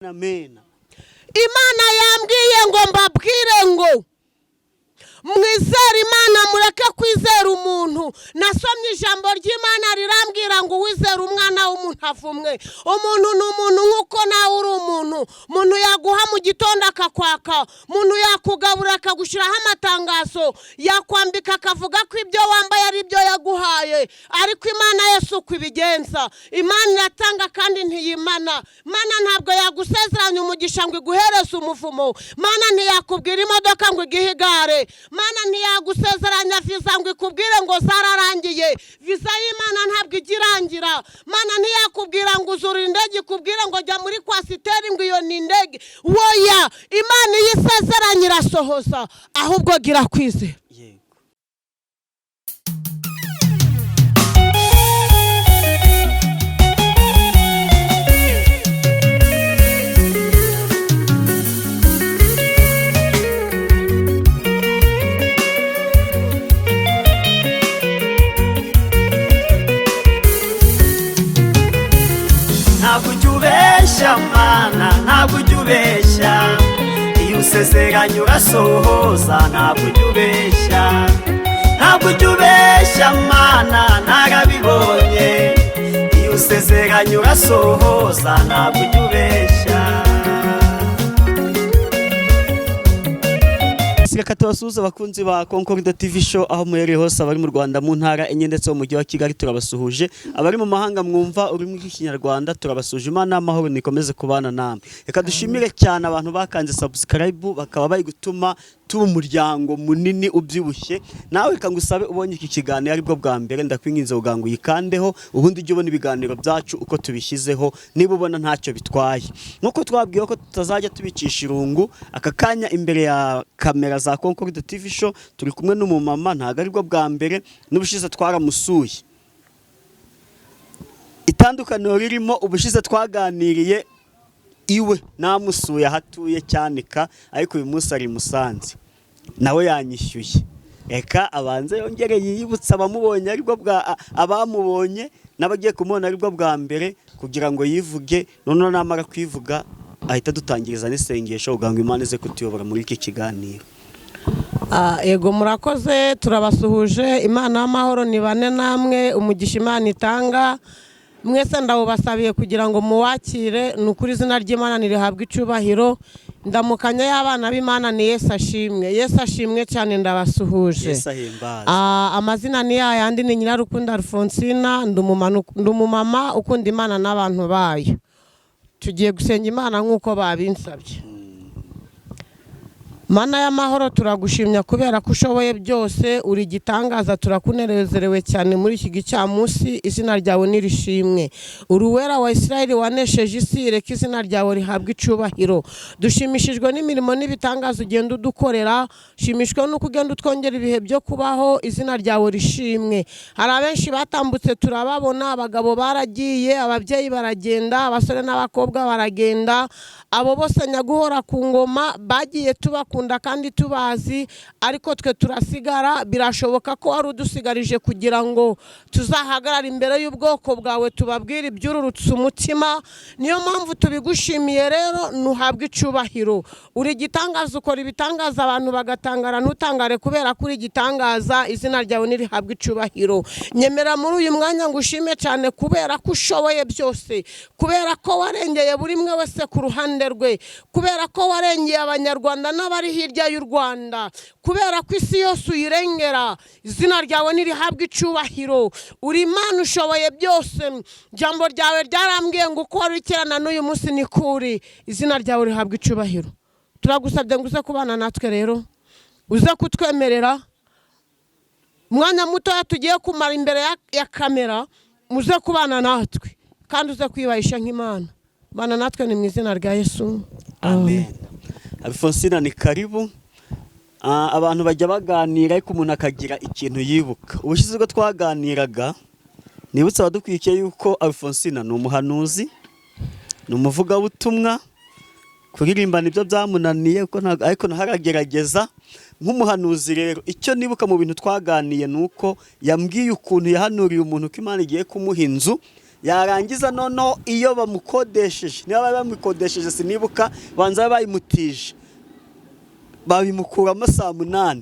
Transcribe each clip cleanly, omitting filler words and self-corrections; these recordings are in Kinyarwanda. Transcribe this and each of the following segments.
Amen. Imana yambwiye ngo mbabwire ngo mwizere Imana mureke kwizera umuntu. Nasomye ijambo ry'Imana rirambwira ngo uwizera umwana w'umuntu avumwe. Umuntu ni umuntu nk'uko nawe uri umuntu. Umuntu yaguha mu gitondo akakwaka, umuntu yakugabura akagushyiraho amatangazo, yakwambika akavuga ko ibyo wambaye ari byo yaguhaye, ariko Imana Yesu uko ibigenza. Imana iratanga kandi ntiyimana. Imana ntabwo yagusezeranya umugisha ngo iguhereze umuvumo. Imana ntiyakubwira imodoka ngo igihe igare. Mana ntiyagusezeranya viza ngo ikubwire ngo zararangiye. Viza y'Imana ntabwo igirangira. Mana ntiyakubwira ngo uzura indege ikubwire ngo jya muri kwasiteri ngo iyo ni indege. Woya, Imana iyo isezeranya irasohoza, ahubwo gira kwizera. Mana ntabwo ujya ubeshya, iyo usezeranye urasohoza. Ntabwo ujya ubeshya, ntabwo ujya ubeshya Mana, narabibonye. Iyo usezeranye urasohoza, ntabwo ujya ubeshya. Reka tubasuhuze abakunzi ba Concord TV show aho muherereye hose, abari mu Rwanda mu ntara enye ndetse mu mujyi wa Kigali turabasuhuje, abari mu mahanga mwumva ururimi rw'Ikinyarwanda turabasuhuje. Imana y'amahoro nikomeze kubana namwe. Reka dushimire cyane abantu bakanze subscribe bakaba bari gutuma tuba umuryango munini ubyibushye. Nawe reka ngusabe ubonye iki kiganiro aribwo bwa mbere, ndakwinginze ugango yikandeho ubundi ujye ubona ibiganiro byacu uko tubishyizeho, niba ubona ntacyo bitwaye. Nkuko twabwiye ko tutazajya tubicisha irungu, aka kanya imbere ya kamera za Concord TV show turi kumwe n'umumama, ntago aribwo bwa mbere, n'ubushize twaramusuye. Itandukaniro ririmo ubushize twaganiriye iwe namusuye ahatuye Cyanika, ariko uyu munsi ari Musanze nawe yanyishyuye. Reka abanze yongere yiyibutsa abamubonye aribwo bwa abamubonye n'abagiye kumubona aribwo bwa mbere, kugira ngo yivuge. None namara kwivuga ahita dutangiriza n'isengesho kugira ngo Imana ize kutuyobora muri iki kiganiro. Ego murakoze, turabasuhuje. Imana y'amahoro nibane namwe, umugisha Imana itanga mwese ndawubasabiye kugira ngo muwakire. Nukuri izina ry'Imana nirihabwe icubahiro. Ndamukanya y'abana b'Imana ni Yesu ashimwe. Yesu ashimwe cyane, ndabasuhuje. Yesu ahimbaze. Amazina ni yayandi, ni Nyirarukundo Alfonsina, ndumumama ukunda Imana n'abantu bayo. Tugiye gusenga Imana nk'uko babinsabye. Mana y'amahoro turagushimya kubera ko ushoboye byose, uri gitangaza, turakunezerewe cyane muri iki gicamunsi. Izina ryawe nirishimwe. Uruwera wa Isirayeli wanesheje isi, reka izina ryawe rihabwe icubahiro. Dushimishijwe n'imirimo n'ibitangaza ugenda udukorera, shimishwe nuko ugenda utwongera ibihe byo kubaho. Izina ryawe rishimwe. Hari abenshi batambutse turababona, abagabo baragiye, ababyeyi baragenda, abasore n'abakobwa baragenda, abo bose nyaguhora ku ngoma bagiye tubakunda kandi tubazi, ariko twe turasigara. Birashoboka ko wari udusigarije kugira ngo tuzahagarara imbere y'ubwoko bwawe tubabwire ibyururutse umutima. Niyo mpamvu tubigushimiye. Rero nuhabwe icubahiro. Uri gitangaza, ukora ibitangaza abantu bagatangara, ntutangare kubera ko uri gitangaza. Izina ryawe nirihabwe icubahiro. Nyemera muri uyu mwanya ngushime cyane kubera ko ushoboye byose, kubera ko warengeye buri mwe wese ku ruhande rwe, kubera ko warengeye abanyarwanda n'abari hirya y'u Rwanda, kubera ko isi yose uyirengera. Izina ryawe nirihabwe icubahiro. Uri Imana ushoboye byose. Jambo ryawe ryarambwiye ngo uko warikirana n'uyu munsi ni kuri. Izina ryawe rihabwe icubahiro. Turagusabye ngo uze kubana natwe, rero uze kutwemerera. Mwanya muto tugiye kumara imbere ya kamera, muze kubana natwe kandi uze kwibahisha nk'Imana. Bana natwe ni mu izina rya Yesu. Amen. Alfonsina ni karibu. Abantu bajya baganira ariko umuntu akagira ikintu yibuka. Ubushize bwo twaganiraga, nibutse abadukwikiye yuko Alfonsina ni umuhanuzi, ni umuvugabutumwa. Kuririmba nibyo byamunaniye ariko haragerageza nk'umuhanuzi. Rero icyo nibuka mu bintu twaganiye nuko yambwiye ukuntu yahanuriye umuntu ko Imana igiye kumuha inzu, yarangiza noneho iyo bamukodesheje niba bari bamukodesheje sinibuka banza bayimutije babimukuramo saa 8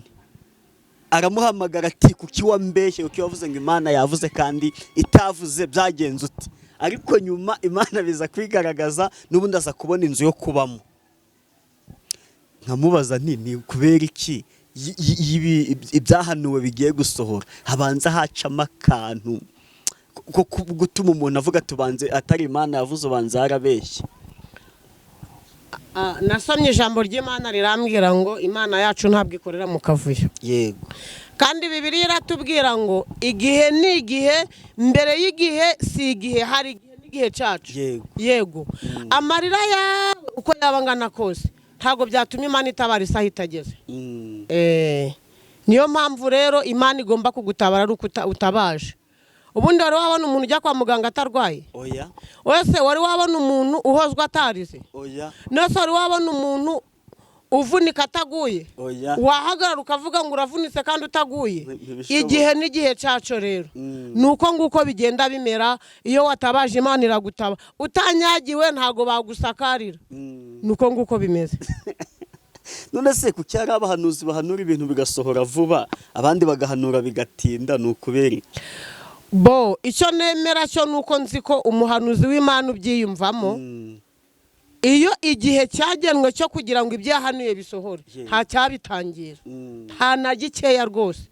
aramuhamagara ati kuki wambeshye kuki wavuze ngo Imana yavuze kandi itavuze byagenze uti ariko nyuma Imana biza kwigaragaza n'ubundi aza kubona inzu yo kubamo nkamubaza nti ni kubera iki ibyahanuwe bigiye gusohora habanza hacamo akantu ko gutuma umuntu avuga tubanze atari Imana yavuze ubanza yarabeshye. Nasomye ijambo ry'Imana rirambwira ngo Imana yacu ntabwo ikorera mu kavuyo. Yego. Kandi Bibiliya iratubwira ngo igihe ni igihe, mbere y'igihe si igihe, hari igihe n'igihe cyacu. Yego. Amarira yawe uko yaba angana kose ntabwo byatuma Imana itabara isaha itageze. Niyo mpamvu rero Imana igomba kugutabara ari uko utabaje. Ubundi wari wabona umuntu ujya kwa muganga atarwaye? Oya. Wese wari wabona umuntu uhozwa atarize? Oya. Nose wari wabona umuntu uvunika ataguye? Oya. Wahagarara ukavuga ngo uravunitse kandi utaguye? Igihe n'igihe cyacu rero. Nuko nguko bigenda bimera iyo watabaje Imana iragutaba. Utanyagiwe ntago bagusakarira. Nuko nguko bimeze. None se kuki ari abahanuzi bahanura ibintu bigasohora vuba abandi bagahanura bigatinda n'ukubera iki? Icyo nemera cyo nuko nzi ko umuhanuzi w'Imana ubyiyumvamo iyo igihe cyagenwe cyo kugira ngo ibyahanuye bisohore nta cyabitangira nta na gikeya rwose.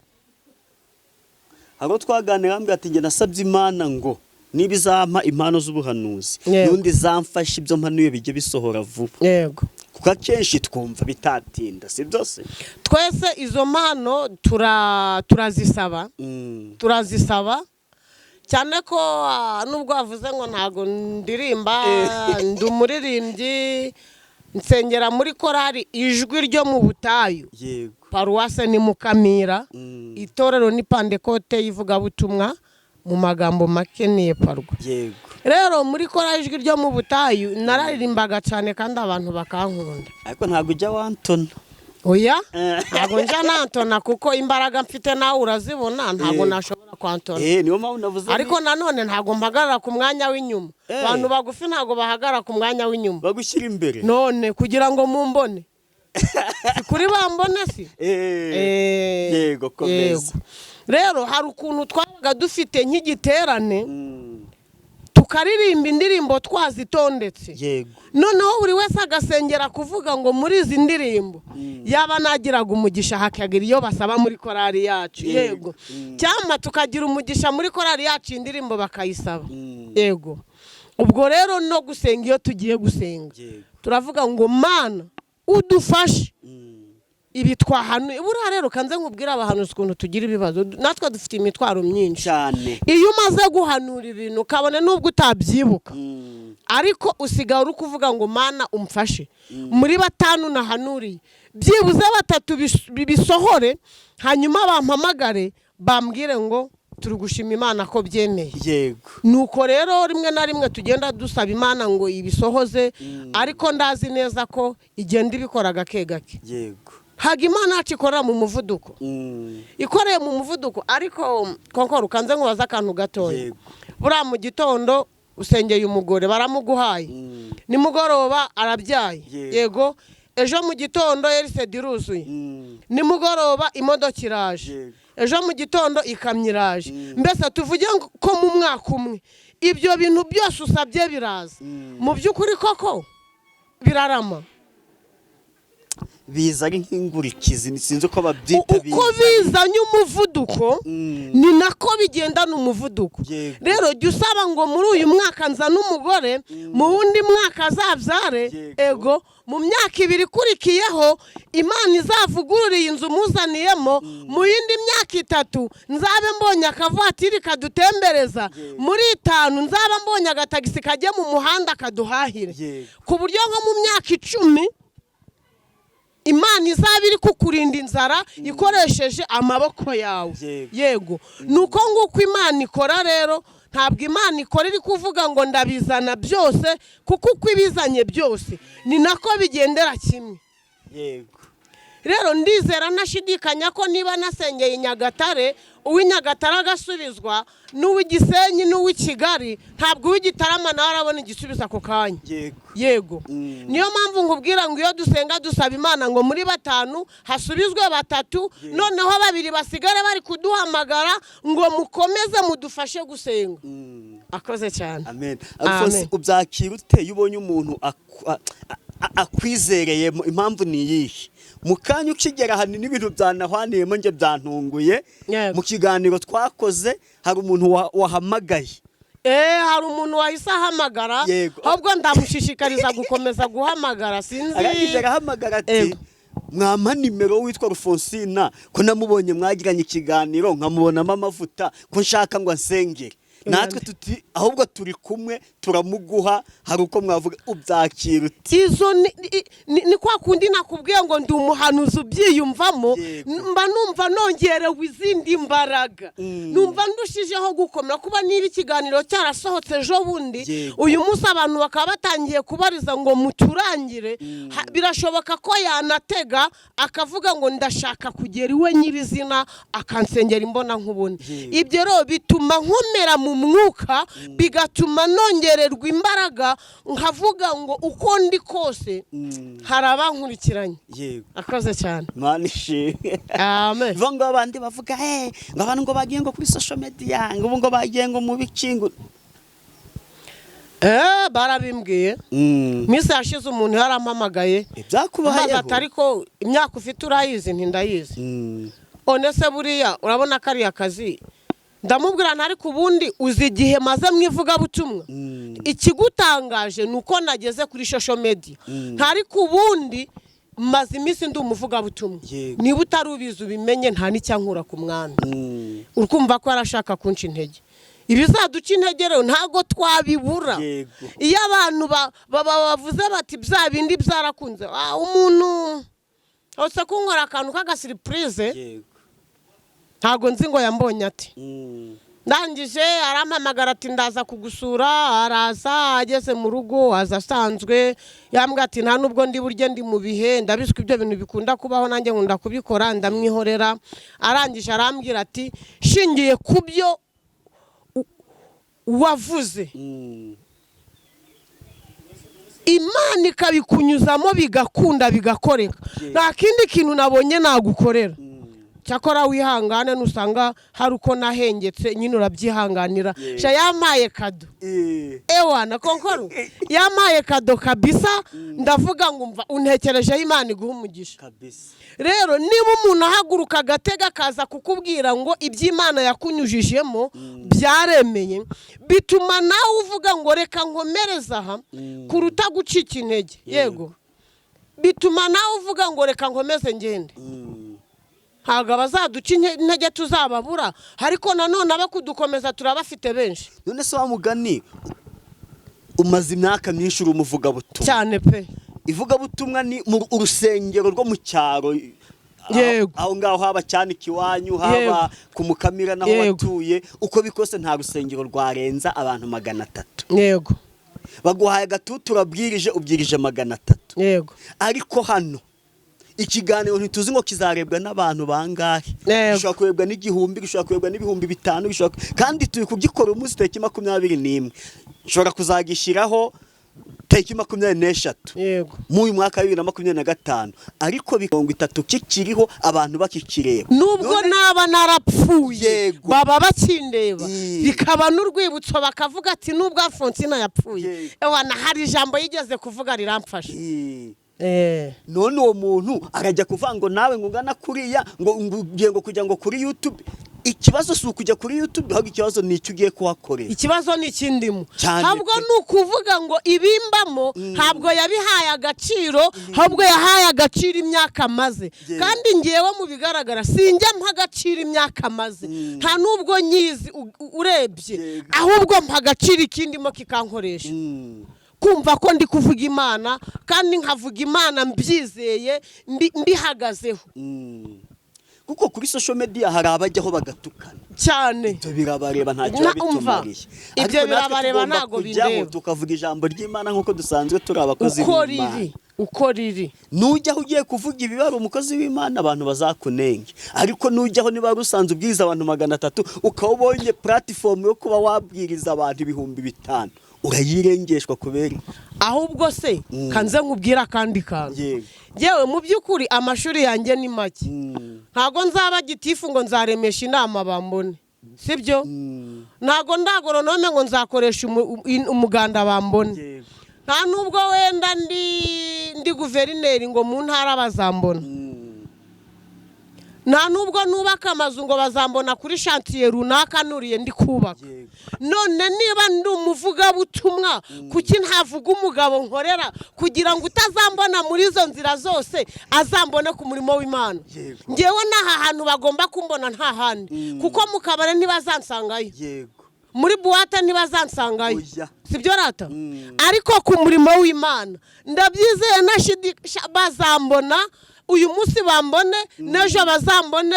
Abo twaganira mbwa ati nge nasabye Imana ngo nibizampa impano z'ubuhanuzi nundi zamfasha ibyo mpanuye bijye bisohora vuba. Yego. Kuko akenshi twumva bitatinda si byose. Twese izo mpano turazisaba cyane ko nubwo wavuze ngo ntago ndirimba ndi umuririmbyi nsengera muri korari ijwi ryo mu butayu. Yego. Paruwase ni Mukamira, itorero ni Pantekote y'ivugabutumwa mu magambo make ni Eparwa. Yego. Rero muri korari ijwi ryo mu butayu nararirimbaga cyane kandi abantu bakankunda. Ariko ntago ujya wantona. Oya, ntago njya nantona kuko imbaraga mfite nawe urazibona ntago nashobora kwantona. Niyo mpamvu navuze. Ariko nanone ntago mpagarara ku mwanya w'inyuma. Abantu bagufi ntago bahagarara ku mwanya w'inyuma. Bagushyira imbere. None kugira ngo mumbone. Kuri bambone si? Yego komeza. Rero hari ukuntu twabaga dufite nk'igiterane tukaririmba indirimbo twazitondetse. Yego. Noneho buri wese agasengera kuvuga ngo muri izi ndirimbo yaba nagiraga umugisha hakagira iyo basaba muri korari yacu. Yego. Cyangwa tukagira umugisha muri korari yacu indirimbo bakayisaba. Yego. Ubwo rero no gusenga iyo tugiye gusenga turavuga ngo Mana udufashe ibi twahanuye. Buriya rero kanze nkubwira abahanuzi ukuntu tugira ibibazo natwe dufite imitwaro myinshi cyane. Iyo umaze guhanura ibintu kabone nubwo utabyibuka ariko usigaye uri kuvuga ngo Mana umfashe muri 5 nahanuriye byibuze 3 bisohore hanyuma bampamagare bambwire ngo turi gushima Imana ko byemeye. Yego. Nuko rero rimwe na rimwe tugenda dusaba Imana ngo ibisohoze ariko ndazi neza ko igenda ibikora gake gake. Yego. Haga Imana yacu ikorera mu muvuduko. Ikoreye mu muvuduko ariko konko rukanze nkubaza akantu gatoya. Buriya mu gitondo usengeye umugore baramuguhaye. Nimugoroba arabyaye. Yego. Ejo mu gitondo yerise diruzuye. Nimugoroba imodoka iraje. Ejo mu gitondo ikamyo iraje. Mbese tuvuge ko mu mwaka umwe ibyo bintu byose usabye biraza. Mu by'ukuri koko birarama. Biza ari nk'ingurikizi sinzi uko babyita uko bizanye umuvuduko ni nako bigendana umuvuduko. Rero jya usaba ngo muri uyu mwaka nzana umugore mu wundi mwaka azabyare. Ego mu myaka 2 ikurikiyeho Imana izavugururiye inzu muzaniyemo mu yindi myaka 3 nzabe mbonye akavatiri kadutembereza muri 5 nzaba mbonye agatagisi kajye mu muhanda kaduhahire ku buryo nko mu myaka 10 Imana izaba iri kukurinda inzara ikoresheje amaboko yawe. Yego. Nuko nguko Imana ikora rero ntabwo Imana ikora iri kuvuga ngo ndabizana byose kuko uko ibizanye byose ni nako bigendera kimwe. Yego. rero ndizera nashidikanya ko niba nasengeye i Nyagatare uw'Inyagatare agasubizwa n'uw'Igisenyi n'uw'Ikigali ntabwo uw'Igitarama nawe arabona igisubizo ako kanya. Yego niyo mpamvu nkubwira ngo iyo dusenga dusaba Imana ngo muri 5 hasubizwe 3 noneho 2 basigare bari kuduhamagara ngo mukomeze mudufashe gusenga. Akoze cyane. Amen. Alphonse, ubyakira uteye ubonye umuntu akwizereye impamvu ni iyihe? Mukanya ukigera hano n'ibintu byanahwaniyemo nje byantunguye mu kiganiro twakoze hari umuntu wahamagaye. Hari umuntu wahise ahamagara ahubwo ndamushishikariza gukomeza guhamagara sinzi. Arangije arahamagara ati mwampa nimero witwa Rufonsina ko namubonye mwagiranye ikiganiro nkamubonamo amavuta ko nshaka ngo ansengere. Natwe tuti ahubwo turi kumwe turamuguha hari uko mwavuga ubyakira uti izo ni kwa kundi nakubwiye ngo ndi umuhanuzi ubyiyumvamo mba numva nongerewe izindi mbaraga numva ndushijeho gukomera kuba niba ikiganiro cyarasohotse ejo bundi uyu munsi abantu bakaba batangiye kubariza ngo muturangire birashoboka ko yanatega akavuga ngo ndashaka kugera iwe nyirizina akansengera imbona nkubone. Ibyo rero bituma nkomera mu mwuka bigatuma nongererwa imbaraga nkavuga ngo uko ndi kose hari abankurikiranye. Akoze cyane. Manishi. Amen. Vango abandi bavuga ngo abantu ngo bagiye ngo kuri social media ngo bagiye ngo mu bikingo. Barabimbwiye. Misi yashize umuntu yarampamagaye. Byakubayeho. Ariko imyaka ufite urayizi ntindayizi. Onese buriya urabona kari akazi. Ndamubwira ntari kubundi uzi igihe maze mwivuga butumwa. Ikigutangaje nuko nageze kuri social media. Ntari kubundi maze imisi ndi umuvuga butumwa. Niba utarubiza ubimenye nta n'icyankura ku mwana. Urkumva ko arashaka kunca intege. Ibizaduca intege rero ntago twabibura. Iyo abantu bavuze bati bya bindi byarakunze umuntu ose kunkora akantu kaga surprise ntago nzi ngo yambonye ati ndangije arampamagara ati ndaza kugusura araza ageze mu rugo azasanzwe yambwa ati nta nubwo ndi burye ndi mu bihe ndabiswe ibyo bintu bikunda kubaho nanjye nkunda kubikora ndamwihorera. Arangije arambwira ati shingiye kubyo wavuze Imana ikabikunyuzamo bigakunda bigakoreka nta kindi kintu nabonye nagukorera. Cyakora wihangane nusanga hari uko nahengetse nyine urabyihanganira. Sha yamaye kado ewana konkoro yamaye kado kabisa ndavuga ngo umva untekereje Imana iguha umugisha kabisa. Rero niba umuntu ahaguruka gatega kaza kukubwira ngo iby'Imana yakunyujijemo byaremeye bituma nawe uvuga ngo reka nkomereza aha kuruta gucika intege. Yego bituma nawe uvuga ngo reka nkomeze ngende. Ntago abazaduca intege tuzababura ariko nanone abakudukomeza turabafite benshi. None se wa mugani umaze imyaka myinshi uri umuvuga butumwa cyane pe. Ivuga butumwa ni mu urusengero rwo mu cyaro. Aho ngaho haba cyane kiwanyu haba ku Mukamira naho batuye uko bikose nta rusengero rwarenza abantu 300. Yego. Baguhaye gatutu urabwirije ubwirije 300. Yego. Ariko hano ikiganiro ntituzi ngo kizarebwa n'abantu bangahe. Gishobora kurebwa n'igihumbi, gishobora kurebwa n'ibihumbi 5, kandi turi kugikora umunsi tariki 21. Nshobora kuzagishiraho tariki 23. Yego. Mu mwaka wa 2025 ariko bikongo 3 kikiriho abantu bakikireba. Nubwo naba narapfuye baba bakindeba bikaba n'urwibutso bakavuga ati nubwo Alphonsina yapfuye ewana hari ijambo yigeze kuvuga riramfasha. None uwo muntu arajya kuvuga ngo nawe ngungana kuriya ngo ngiye ngo kujya ngo kuri YouTube. Ikibazo si ukujya kuri YouTube ahubwo ikibazo ni icyo ugiye kuhakorera. Ikibazo ni ikindimo ahubwo nukuvuga ngo ibimbamo ntabwo yabihaye agaciro ahubwo yahaye agaciro imyaka maze kandi ngiyewe mu bigaragara sinjya mpa agaciro imyaka maze nta nubwo nyizi urebye ahubwo mpa agaciro ikindimo kikankoresha. Kumva ko ndi kuvuga Imana kandi nkavuga Imana mbyizeye mbihagazeho. Kuko kuri social media hari abajyaho bagatukana cyane. Ibyo birabareba ntacyo bitumariye. Ibyo birabareba ntago bindeba. Tukavuga ijambo ry'Imana nkuko dusanzwe turi abakozi b'Imana. uko riri. Nujyaho ugiye kuvuga ibibara umukozi w'Imana abantu bazakunenge, ariko nujyaho niba rusanze ubwiriza abantu 300 ukawubonye platform yo kuba wabwiriza abantu 5,000 urayirengeshwa kubera ahubwo se kanze nkubwira kandi kanze yewe mu by'ukuri amashuri yanjye ni make ntago nzaba gitifu ngo nzaremesha inama bambone sibyo ntago ndagoronome ngo nzakoresha umuganda bambone nta nubwo wenda ndi guverineri ngo mu ntara bazambona nta nubwo nubaka amazu ngo bazambona kuri chantier runaka nuriye ndi kubaka none niba ndi umuvugabutumwa kuki ntavuga umugabo nkorera kugira ngo utazambona muri izo nzira zose azambone ku murimo w'Imana ngewe n'aha hantu bagomba kumbona nta handi kuko mu kabare ntibazansangayo muri buwate ntibazansangayo sibyo rata ariko ku murimo w'Imana ndabyizeye nashidikisha bazambona uyu munsi bambone nejo bazambone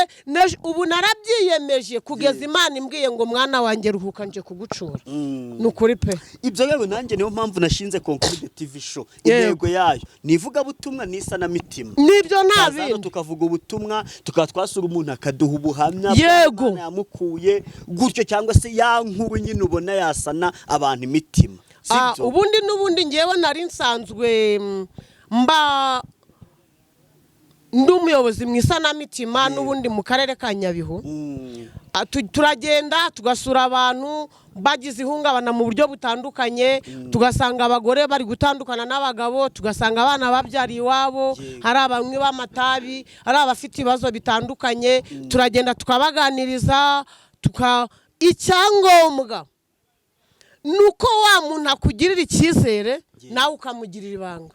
ubu narabyiyemeje kugeza Imana imbwiye ngo mwana wanjye ruhuka nje kugucura nukuri pe ibyo rero nanjye niyo mpamvu nashinze Concorde TV show intego yayo nivuga butumwa nisa na mitima nibyo ntabindi tukavuga ubutumwa tukatwasura umuntu akaduha ubuhamya yego yamukuye gutyo cyangwa se ya nkuru nyine ubona yasana abantu imitima ubundi nubundi ngewe nari nsanzwe mba ndi umuyobozi mu isanamitima n'ubundi mu karere ka Nyabihu turagenda tugasura abantu bagize ihungabana mu buryo butandukanye tugasanga abagore bari gutandukana n'abagabo tugasanga abana babyariye iwabo hari abamwe b'amatabi hari abafite ibibazo bitandukanye turagenda tukabaganiriza icyangombwa nuko wa muntu akugirira icyizere nawe ukamugirira ibanga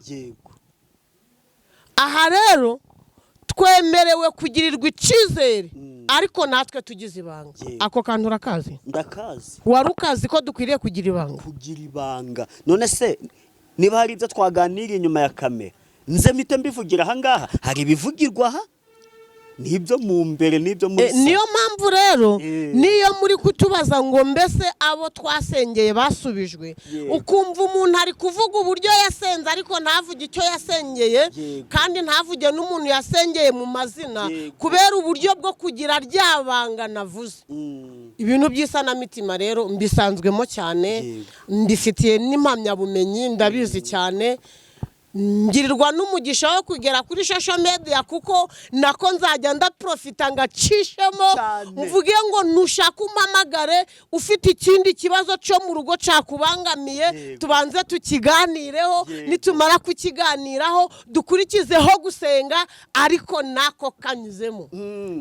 aha rero twemerewe kugirirwa icyizere ariko natwe tugize ibanga ako kantu urakazi ndakazi wari ukazi ko dukwiriye kugira ibanga none se niba hari ibyo twaganiriye inyuma ya kamera nze mpite mbivugira aha ngaha hari ibivugirwa aha nibyo mu mbere nibyo muri niyo mpamvu rero niyo muri kutubaza ngo mbese abo twasengeye basubijwe ukumva umuntu ari kuvuga uburyo yasenze ariko ntavuge icyo yasengeye kandi ntavuge n'umuntu yasengeye mu mazina kubera uburyo bwo kugira ryabanga navuze ibintu by'isanamitima rero mbisanzwemo cyane ndifitiye n'impamyabumenyi ndabizi cyane ngirirwa n'umugisha wo kugera kuri social media kuko nako nzajya ndaprofita ngacishemo mvuge ngo nushaka umamagare ufite ikindi kibazo cyo mu rugo cakubangamiye tubanze tukiganireho nitumara kukiganiraho dukurikizeho gusenga ariko nako kanyuzemo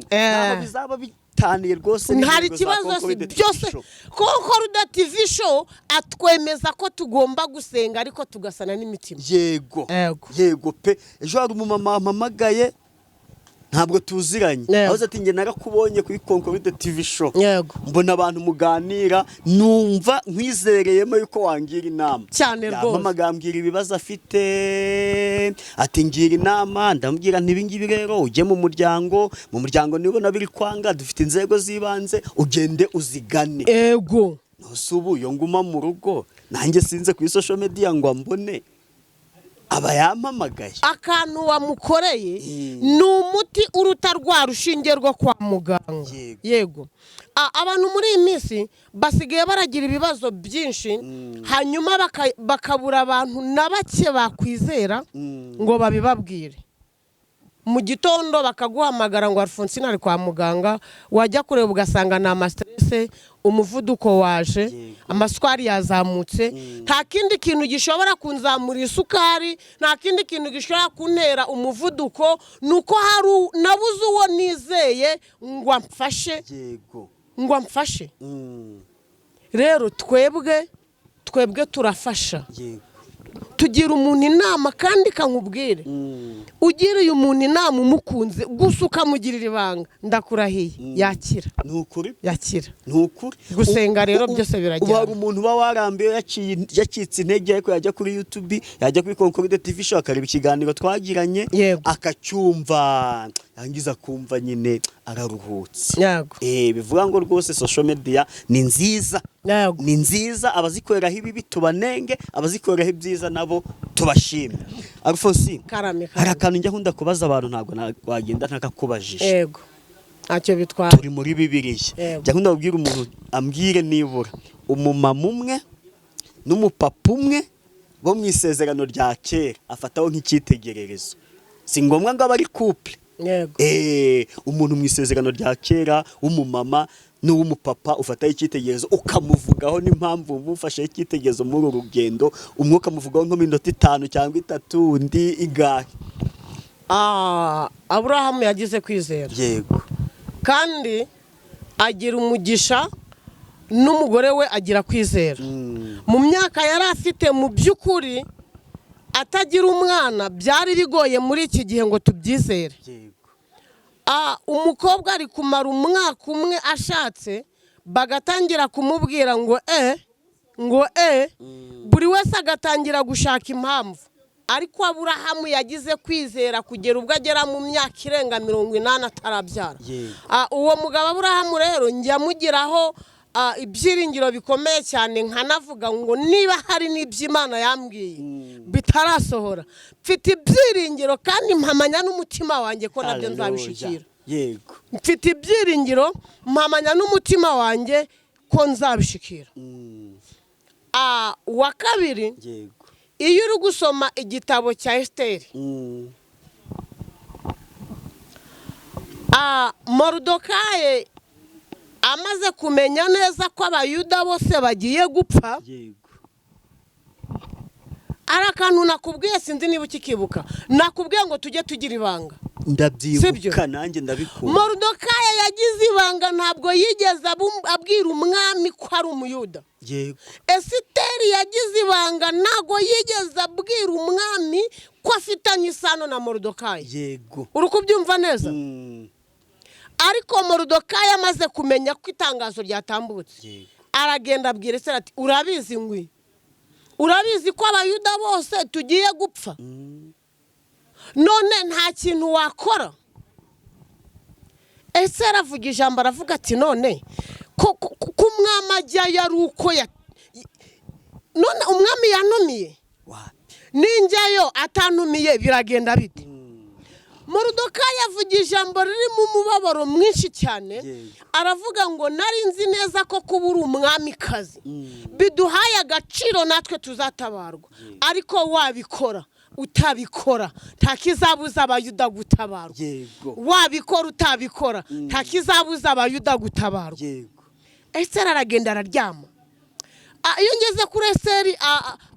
nabo bizaba taniye rwose ntari kibazo byose Concorde TV show atwemeza ko tugomba gusenga ariko tugasana n'imitima yego pe ejo hari umumama mpamagaye ntabwo tuziranye aho ati nge narakubonye kuri Concorde TV show mbona abantu muganira numva nkwizereyemo yuko wangira inama cyane rwose yamamagambira ibibazo afite ati ngira inama ndambwira ntibingibi rero ujye mu muryango nibona biri kwanga dufite inzego zibanze ugende uzigane ego nosubu yo nguma mu rugo nanjye sinze kuri social media ngo ambone aba yampamagaye akantu wamukoreye ni umuti uruta rwa rushinge rwo kwa muganga yego abantu muri iyi minsi basigaye baragira ibibazo byinshi hanyuma bakabura abantu na bake bakwizera ngo babibabwire mu gitondo bakaguhamagara ngo Alphonsine ari kwa muganga wajya kureba ugasanga na amastress umuvuduko waje amasukari yazamutse nta kindi kintu gishobora kunzamura isukari nta kindi kintu gishobora kuntera umuvuduko nuko hari nabuze uwo nizeye ngo amfashe rero twebwe turafasha tugira umuntu inama kandi kankubwire ugiriye umuntu inama umukunze gusa ukamugirira ibanga ndakurahiye yakira yakira gusenga rero byose birajyana hari umuntu uba warambiwe yacitse intege ariko yajya kuri YouTube yajya kuri Concorde TV show akareba ikiganiro twagiranye akacyumva yangiza kumva nyine araruhutse. Yego. Bivuga ngo rwose social media ni nziza. Yego. Ni nziza, abazikoreraho ibibi tubanenge, abazikoreraho ibyiza nabo tubashime. Alphonse, Karame. hari akantu njya nkunda kubaza abantu, ntabwo wagenda ntakakubajije. Yego. Ntacyo bitwara. Turi muri Bibiliya. Njya nkunda kubwira umuntu ambwire nibura umumama umwe n'umupapa umwe bo mu isezerano rya kera afataho nk'icyitegererezo. Si ngombwa ngo abari couple. Yego. Umuntu mu isezerano rya kera w'umumama n'uw'umupapa ufataho icyitegererezo ukamuvugaho n'impamvu umufashe icyitegererezo muri uru rugendo, umwe ukamuvugaho nko minota 5 cyangwa 3, undi igahe. Aburahamu yagize kwizera. Yego. Kandi agira umugisha n'umugore we agira kwizera. Mu myaka yari afite mu by'ukuri atagira umwana byari bigoye muri iki gihe ngo tubyizere. Umukobwa ari kumara umwaka umwe ashatse bagatangira kumubwira ngo buri wese agatangira gushaka impamvu. Ariko Aburahamu yagize kwizera kugera ubwo agera mu myaka irenga 80 atarabyara. Uwo mugabo Aburahamu rero njya mugiraho ibyiringiro bikomeye cyane, nkanavuga ngo niba hari n'iby'Imana yambwiye bitarasohora, mfite ibyiringiro kandi mpamanya n'umutima wanjye ko nabyo nzabishikira. Yego. Mfite ibyiringiro mpamanya n'umutima wanjye ko nzabishikira. Wa kabiri, yego, iyo uri gusoma igitabo cya Esiteri, Morudokayi amaze kumenya neza ko abayuda bose bagiye gupfa, ari akantu nakubwiye, sinzi niba ukikibuka, nakubwiye ngo tujye tugira ibanga. Ndabyibuka nanjye ndabikunda. Morudokayi yagize ibanga, ntabwo yigeze abwira umwami ko ari umuyuda. Yego. Esiteri yagize ibanga, ntabwo yigeze abwira umwami ko afitanye isano na Morudokayi. Yego. Uri kubyumva neza? Ariko Morudokayi amaze kumenya ko itangazo ryatambutse, aragenda abwira Esiteri ati urabizi ngwi, urabizi ko abayuda bose tugiye gupfa, none nta kintu wakora. Esiteri avuga ijambo, aravuga ati none ko umwami ajya yari uko none umwami yanumiye, ninjyayo atantumiye biragenda bite? Morudokayi avuga ijambo riri mu mubabaro mwinshi cyane, aravuga ngo nari nzi neza ko kuba uri umwamikazi biduhaye agaciro natwe tuzatabarwa, ariko wabikora utabikora nta kizabuza abayuda gutabarwa. Wabikora utabikora nta kizabuza abayuda gutabarwa. Esiteri aragenda araryama. Iyo ngeze kuri Esiteri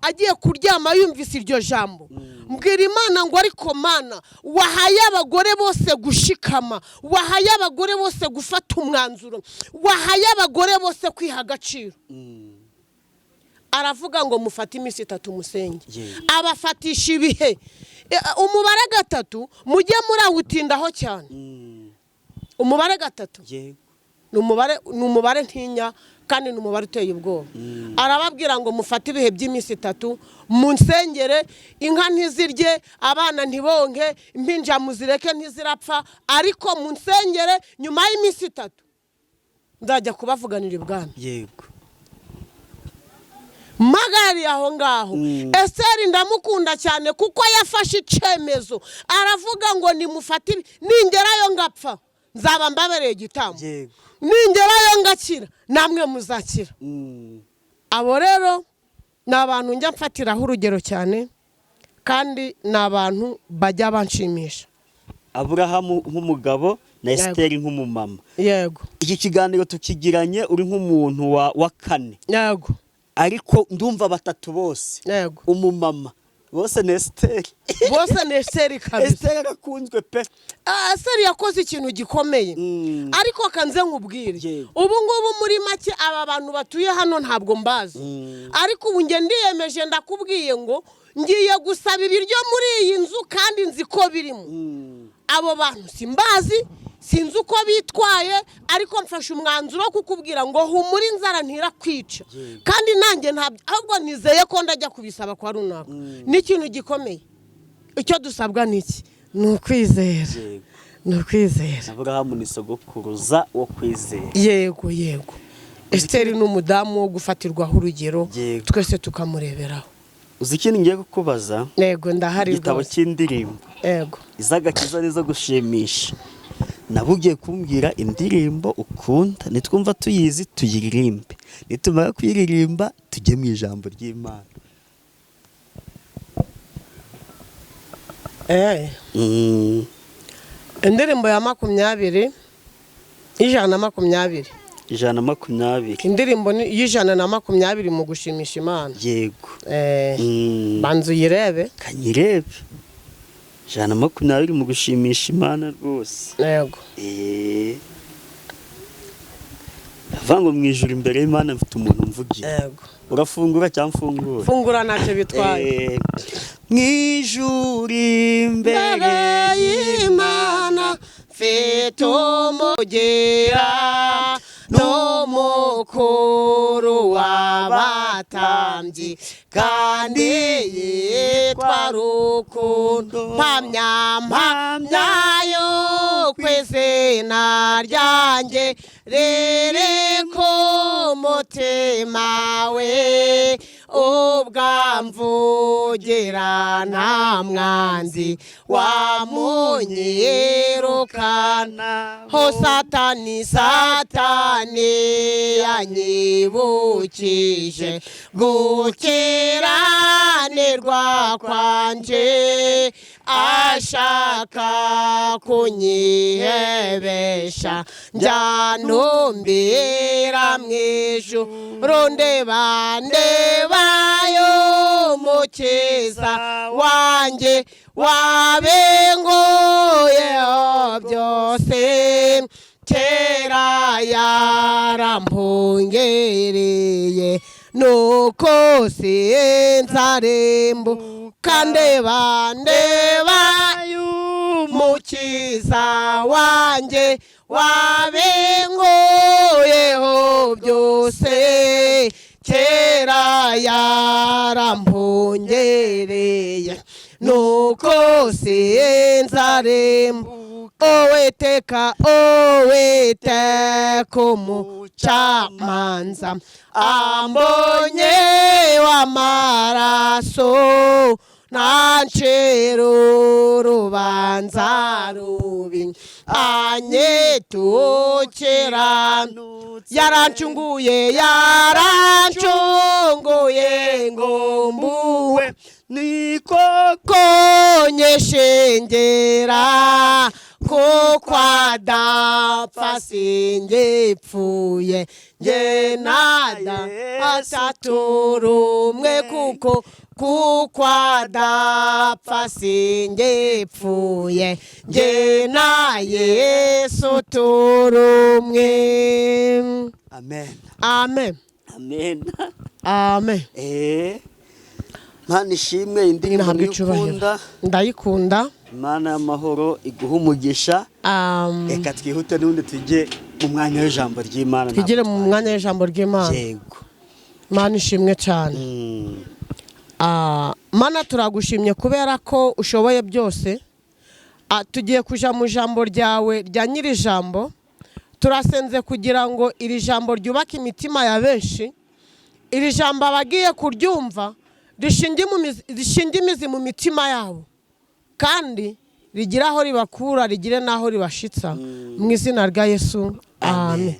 agiye kuryama yumvise iryo jambo, mbwira Imana ngo ariko Mana, wahaye abagore bose gushikama, wahaye abagore bose gufata umwanzuro, wahaye abagore bose kwiha agaciro. Aravuga ngo mufate iminsi 3 musenge. Abafatisha ibihe, umubare 3 mujye murawutindaho cyane. Umubare 3 ni umubare ntinya kandi ni umubare uteye ubwoba. Arababwira ngo mufate ibihe by'iminsi 3 munsengere, inka ntizirye, abana ntibonke, impinja muzireke ntizirapfa, ariko munsengere, nyuma y'iminsi 3 nzajya kubavuganira ibwami. Yego. Magari aho ngaho. Esiteri ndamukunda cyane kuko yafashe icyemezo, aravuga ngo nimufate, ningerayo ngapfa nzaba mbabereye igitambo, ningerayo ngakira namwe muzakira. Abo rero ni abantu njya mfatiraho urugero cyane, kandi ni abantu bajya banshimisha. Aburahamu nk'umugabo na Esiteri nk'umumama. Yego. Iki kiganiro tukigiranye uri nk'umuntu wa 4. Yego. Ariko ndumva 3 bose. Yego. Umumama bose ni Esiteri. Bose ni Esiteri kabisa. Esiteri arakunzwe pe. Esiteri yakoze ikintu gikomeye. Ariko kanze nkubwire, ubu ngubu muri make aba bantu batuye hano ntabwo mbazi. Ariko ubu nge ndiyemeje, ndakubwiye ngo ngiye gusaba ibiryo muri iyi nzu kandi nzi ko birimo. Abo bantu simbazi, sinzi uko bitwaye, ariko mfashe umwanzuro wo kukubwira ngo humura inzara ntirakwica. Kandi nanjye ntabwo, ahubwo nizeye ko ndajya kubisaba kwa runaka. Ni ikintu gikomeye. Icyo dusabwa niki? Ni ukwizera. ni ukwizera. Aburahamu ni sogokuruza wo kwizera. Yego yego. Esiteri ni umudamu wo gufatirwaho urugero, twese tukamureberaho. Uzi ikintu ngiye kukubaza? Yego ndahari. Igitabo cy'indirimbo. Yego. Izagakiza nizo gushimisha. Nabugiye kumbwira indirimbo ukunda, nitwumva tuyizi tuyiririmbe, nitumara kuyiririmba tujye mu ijambo ry'Imana. Indirimbo ya 20, 120. 120. Indirimbo y'120 mu gushimisha Imana. Yego. Banzu yirebe. Kanyirebe. 120 mu gushimisha Imana rwose. Yego. Avango mu ijuru imbere y'Imana mfite umuntu mvugira. Yego. Urafungura cyangwa mfungura? Fungura ntacyo bitwaye. Mu ijuru imbere y'Imana mfite umugera n'umukuru w'abatambyi kandi yitwa Rukundo. Mpamya yo kw'izina ryanjye riri ku mutima we, ubwamvugira nta mwanzi wamunyirukana. Ho Satani yanyibukije gukiranirwa kwanje, ashaka kunyihebesha njyanumbira mw'ijuru. Ndebayo Mukiza wanjye wabenguyeho byose, kera yarampungereye nuko sinzarembuka. Ndebayo Mukiza wanjye wabenguyeho byose, kera yarampungereye nuko sinzarembuka. Owiteka umucamanza ambonye w'amaraso, nancira urubanza rubi anyitukira. Yarancunguye ngo mbuwe niko konyeshengera, kuko adapfa singipfuye nge nada ataturumwe, kuko adapfa singipfuye nge na Yesu turumwe. Amen. Amen. Amen. Amen. Mana ishimwe, indirimbo ukunda ndayikunda. Imana y'amahoro iguha umugisha. Reka twihute n'undi tujye mu mwanya w'ijambo ry'Imana. Tugire mu mwanya w'ijambo ry'Imana. Yego. Mana ishimwe cyane. Mana turagushimye kubera ko ushoboye byose. Tugiye kuja mu jambo ryawe rya nyiri jambo. Turasenze kugira ngo iri jambo ryubake imitima ya benshi. Iri jambo abagiye kuryumva rishinge imizi mu mitima yabo, kandi rigira aho ribakura, rigire naho ribashitsa mu izina rya Yesu. Amen.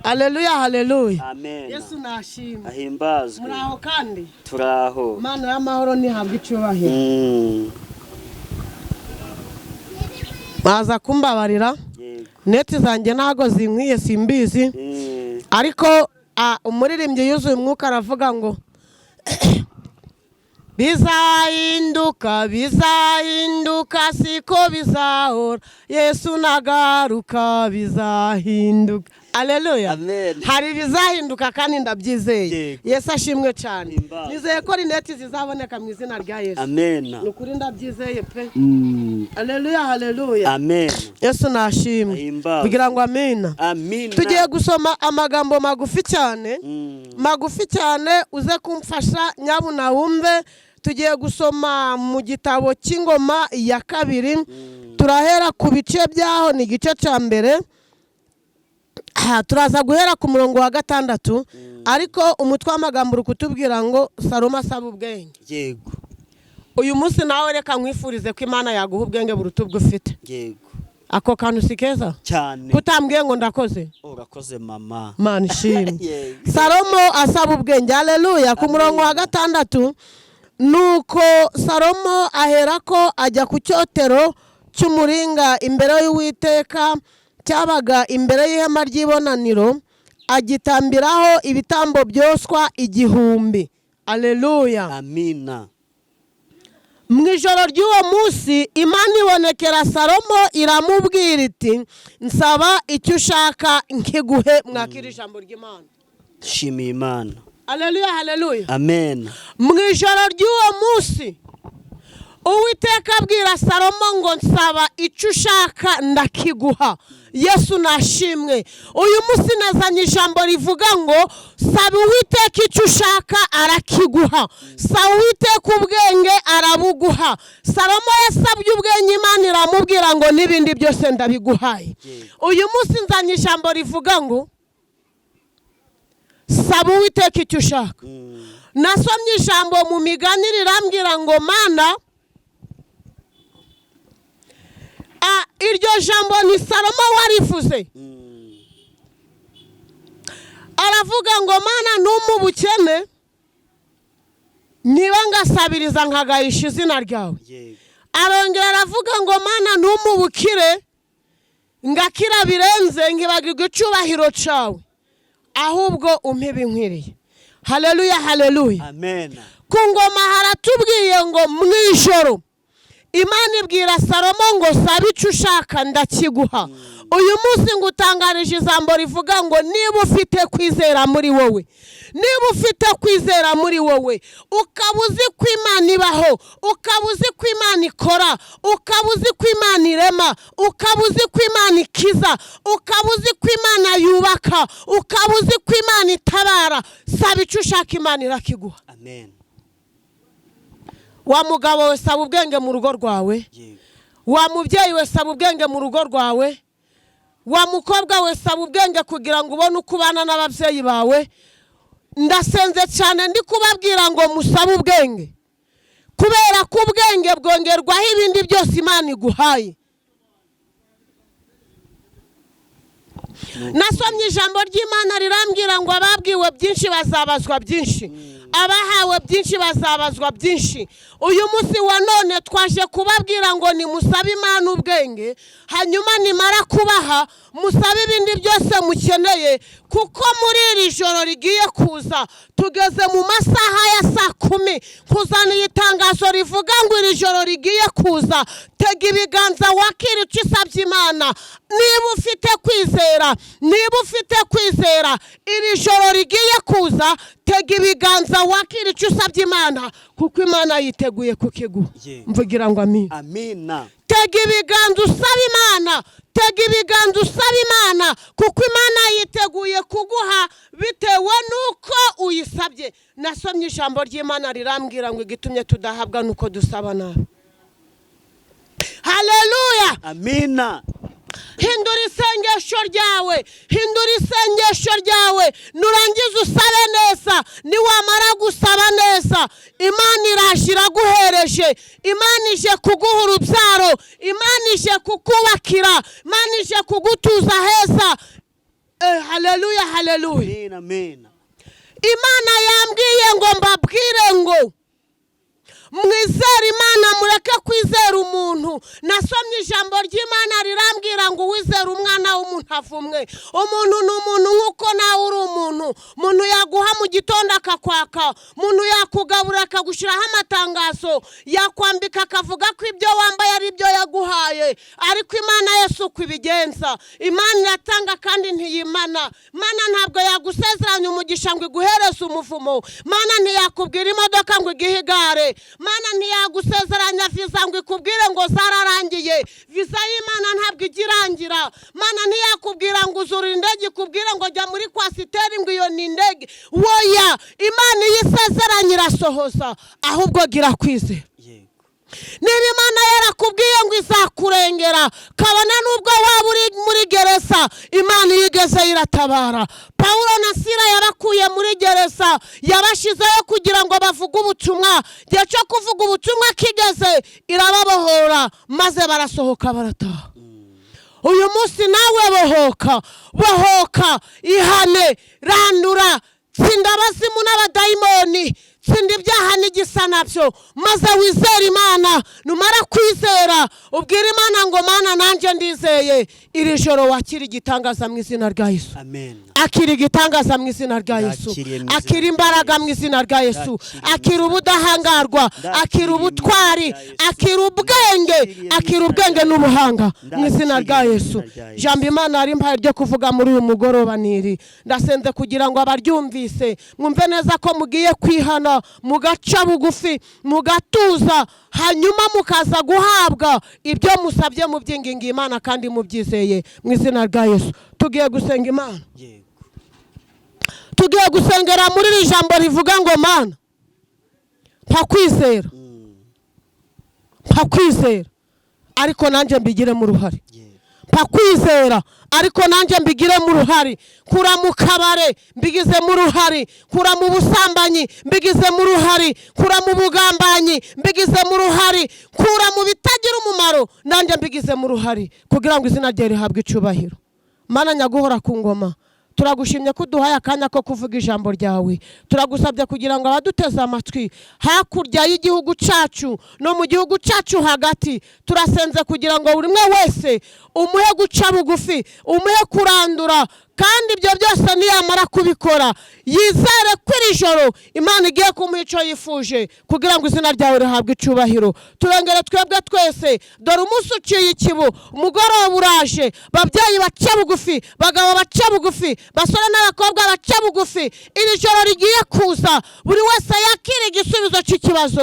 Haleluya, haleluya. Amen. Yesu nashimwe. Ahimbazwe. Muraho kandi? Turaho. Mana y'amahoro nihabwe icyubahiro. Baza kumbabarira. Neti zanjye ntago zinkwiye simbizi. Ariko umuririmbyi yuzuye umwuka aravuga ngo bizahinduka siko bizahora, Yesu nagaruka bizahinduka. Haleluya. Amen. Hari bizahinduka kandi ndabyizeye. Yesu ashimwe cyane. Nizeye ko rineti zizaboneka mu izina rya Yesu. Amen. Nukuri ndabyizeye pe. Haleluya, haleluya. Amen. Yesu nashimwe. Kugira ngo amina. Amen. Tugiye gusoma amagambo magufi cyane. Magufi cyane uze kumfasha nyabuna wumve. tugiye gusoma mu gitabo cy'Ingoma ya kabiri, turahera ku bice byaho, ni igice cya mbere, turaza guhera ku murongo wa 6, ariko umutwe w'amagambo uri kutubwira ngo Salomo asaba ubwenge. Yego. Uyu munsi nawe reka nkwifurize ko Imana yaguha ubwenge buruta ubwo ufite. Yego. Ako kantu si keza Cyane. kutambwiye ngo ndakoze. Urakoze mama. Mana ishimwe. Yego. Salomo asaba ubwenge. Haleluya. Ku murongo wa 6, nuko Salomo aherako ajya ku cyotero cy'umuringa imbere y'Uwiteka cyabaga imbere y'ihema ry'ibonaniro, agitambiraho ibitambo byoswa 1000. Haleluya. Amina. Mu ijoro ry'uwo munsi Imana ibonekera Salomo iramubwira iti, nsaba icyo ushaka nkiguhe. Mwakira ijambo ry'Imana. Shimiye Imana. Haleluya, haleluya. Amen. Mu ijoro ry'uwo munsi Uwiteka abwira Salomo ngo nsaba icyo ushaka ndakiguha. Yesu nashimwe. Uyu munsi nazanye ijambo rivuga ngo saba Uwiteka icyo ushaka arakiguha. Saba Uwiteka ubwenge arabuguha. Salomo yasabye ubwenge, Imana iramubwira ngo n'ibindi byose ndabiguhaye. Uyu munsi nzanye ijambo rivuga ngo saba Uwiteka icyo ushaka. Nasomye ijambo mu Migani rirambwira ngo Mana, iryo jambo ni Salomo warivuze. Aravuga ngo Mana numubukene niba ngasabiriza nkagayisha izina ryawe. Arongera aravuga ngo Mana numubukire ngakira birenze nkibagirwa icubahiro cawe, ahubwo umpe binkwiriye. Haleluya, haleluya. Amen. Ku ngoma haratubwiye ngo mwijoro Imana ibwira Salomo ngo saba icyo ushaka ndakiguha. Uyu munsi ngutangarije ijambo rivuga ngo niba ufite kwizera muri wowe, niba ufite kwizera muri wowe, ukaba uzi ko Imana ibaho, ukaba uzi ko Imana ikora, ukaba uzi ko Imana irema, ukaba uzi ko Imana ikiza, ukaba uzi ko Imana yubaka, ukaba uzi ko Imana itabara, saba icyo ushaka Imana irakiguha. Amen. Wa mugabo we saba ubwenge mu rugo rwawe. Wa mubyeyi we saba ubwenge mu rugo rwawe. Wa mukobwa we saba ubwenge kugira ngo ubone uko ubana n'ababyeyi bawe. Ndasenze cyane ndi kubabwira ngo musabe ubwenge, kubera ko ubwenge bwongerwaho ibindi byose Imana iguhaye. Nasomye ijambo ry'Imana rirambwira ngo ababwiwe byinshi bazabazwa byinshi, abahawe byinshi bazabazwa byinshi. Uyu munsi wa none twaje kubabwira ngo nimusabe Imana ubwenge, hanyuma nimara kubaha musabe ibindi byose mukeneye, kuko muri iri joro rigiye kuza tugeze mu masaha ya 10:00. Kuzaniye itangazo rivuga ngo iri joro rigiye kuza, tega ibiganza wakira icyo usabye Imana. Niba ufite kwizera, niba ufite kwizera, iri joro rigiye kuza tega ibiganza wakira icyo usabye Imana, kuko Imana yiteguye kukiguha. Mvugira ngo amin. Amina. Tega ibiganza usaba Imana, tega ibiganza usaba Imana, kuko Imana yiteguye kuguha bitewe nuko uyisabye. Nasomye ijambo ry'Imana rirambwira ngo igitumye tudahabwa nuko dusaba nabi. Haleluya. Amina. Hindura isengesho ryawe, hindura isengesho ryawe, nurangiza usabe neza. Niwamara gusaba neza, Imana irashira guhereje, Imana ije kuguha urubyaro, Imana ije kukubakira, Imana ije kugutuza heza. Haleluya, haleluya. Amen. Imana yambwiye ngo mbabwire ngo mwizere Imana, mureke kwizera umuntu. Nasomye ijambo ry'Imana rirambwira ngo uwizera umwana w'umuntu avumwe. Umuntu ni umuntu nk'uko nawe uri umuntu. Umuntu yaguha mu gitondo akakwaka, umuntu yakugabura akagushyiraho amatangazo, yakwambika akavuga ko ibyo wambaye ari byo yaguhaye. byawe, ariko Imana Yesu uko ibigenza, Imana iratanga kandi ntiyimana. Imana ntabwo yagusezeranya umugisha ngo iguhereze umuvumo. Imana ntiyakubwira imodoka ngo igihe igare. Imana ntiyagusezeranya viza ngo ikubwire ngo zararangiye. Viza y'Imana ntabwo igirangira. Imana ntiyakubwira ngo uzura indege ikubwire ngo jya muri kwasiteri ngo iyo ni indege. Woya, Imana iyo isezeranya irasohoza, ahubwo gira kwizera. Niba Imana yarakubwiye ngo izakurengera, kabana nubwo waba uri muri gereza, Imana yigeze iratabara. Pawulo na Sila yabakuye muri gereza, yabashizeyo kugira ngo bavuge ubutumwa. Gihe cyo kuvuga ubutumwa kigeze, irababohora maze barasohoka barataha. Uyu munsi nawe bohoka, ihane, randura, tsinda abazimu n'abadayimoni, tsinda ibyaha n'igisa nabyo, maze wizere Imana. Numara kwizera ubwira Imana ngo Mana nanjye ndizeye. Iri joro wakira igitangaza mu izina rya Yesu. Amen. Akira igitangaza mu izina rya Yesu, akira imbaraga mu izina rya Yesu, akira ubudahangarwa, akira ubutwari, akira ubwenge n'ubuhanga mu izina rya Yesu. Jambo Imana ari mpaye ryo kuvuga muri uyu mugoroba niri, ndasenze kugira ngo abaryumvise mwumve neza ko mugiye kwihana, mugaca bugufi, mugatuza, hanyuma mukaza guhabwa ibyo musabye mu byinginga Imana kandi mubyizeye mu izina rya Yesu. Tugiye gusenga Imana, tugiye gusengera muri iri jambo rivuga ngo Mana mpakwizera ariko nanjye mbigiremo uruhare. Mpakwizera ariko nanjye mbigiremo uruhare. Kura mu kabare mbigizemo uruhare, kura mu busambanyi mbigizemo uruhare, kura mu bugambanyi mbigizemo uruhare, kura mu bitagira umumaro nanjye mbigizemo uruhare, kugira ngo izina rye rihabwe icubahiro. Mana nyaguhora ku ngoma, turagushimye ko uduhaye akanya ko kuvuga ijambo ryawe. Turagusabye kugira ngo abaduteze amatwi hakurya y'igihugu cyacu no mu gihugu cyacu hagati, turasenze kugira ngo buri umwe wese umuhe guca bugufi, umuhe kurandura, kandi ibyo byose niyamara kubikora yizere ko iri joro Imana igiye kumuha icyo yifuje, kugira ngo izina ryawe rihabwe icubahiro. Turengere twebwe twese, dore umunsi uciye ikibu, umugoroba uraje. Babyeyi bace bugufi, bagabo bace bugufi, basore n'abakobwa bace bugufi. Iri joro rigiye kuza buri wese yakira igisubizo cy'ikibazo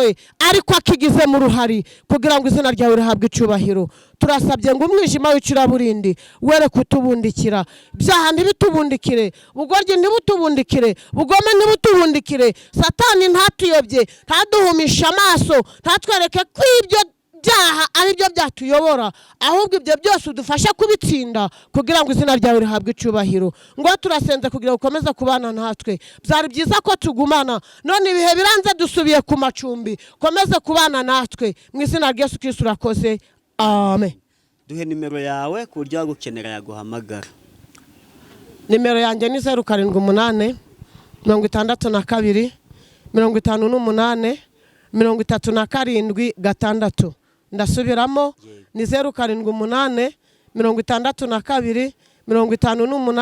ariko akigizemo uruhare, kugira ngo izina ryawe rihabwe icubahiro. Turasabye ngo umwijima w'icuraburindi were kutubundikira, ibyaha ntibitubundikire, ubugoryi ntibutubundikire, ubugome ntibutubundikire, Satani ntatuyobye, ntaduhumisha amaso, ntatwereke ko ibyo byaha ari byo byatuyobora, ahubwo ibyo byose udufasha kubitsinda, kugira ngo izina ryawe rihabwe icubahiro. Ngo turasenze kugira ngo ukomeze kubana natwe. Byari byiza ko tugumana, none ibihe biranze dusubiye ku macumbi. Komeze kubana natwe mu izina rya Yesu Kristo urakoze. Amen. Duhe nimero yawe ku buryo wagukenera yaguhamagara. Nimero yanjye ni 078 62 58 37 ndasubiramo, ni 078 62 58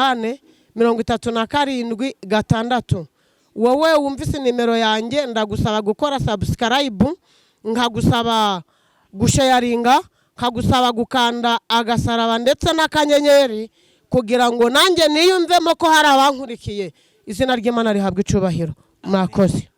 37 wowe wumvise nimero yanjye, ndagusaba gukora subscribe, nkagusaba gusharinga, nkagusaba gukanda agasaraba ndetse n'akanyenyeri, kugira ngo nanjye niyumvemo ko hari abankurikiye. Izina ry'Imana rihabwe icubahiro. Mwakoze.